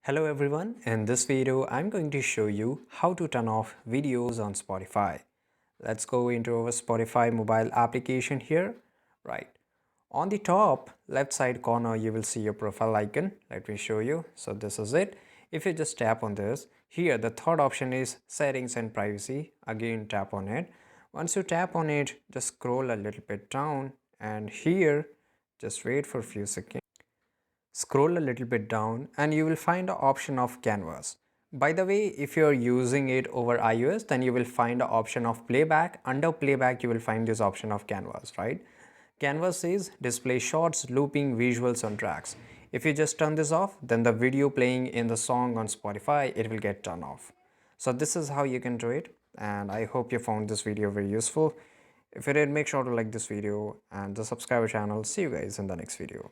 Hello everyone, in this video I'm going to show you how to turn off videos on Spotify. Let's go into our Spotify mobile application here. Right. On the top left side corner you will see your profile icon. Let me show you. So this is it. If you just tap on this, here the third option is settings and privacy. Again tap on it. Once you tap on it, just scroll a little bit down and here just wait for a few seconds. Scroll a little bit down and you will find the option of canvas. By the way, if you are using it over iOS, then you will find the option of playback. Under playback, you will find this option of canvas, right? Canvas says display shots, looping, visuals on tracks. If you just turn this off, then the video playing in the song on Spotify, it will get turned off. So this is how you can do it. And I hope you found this video very useful. If you did, make sure to like this video and the subscribe channel. See you guys in the next video.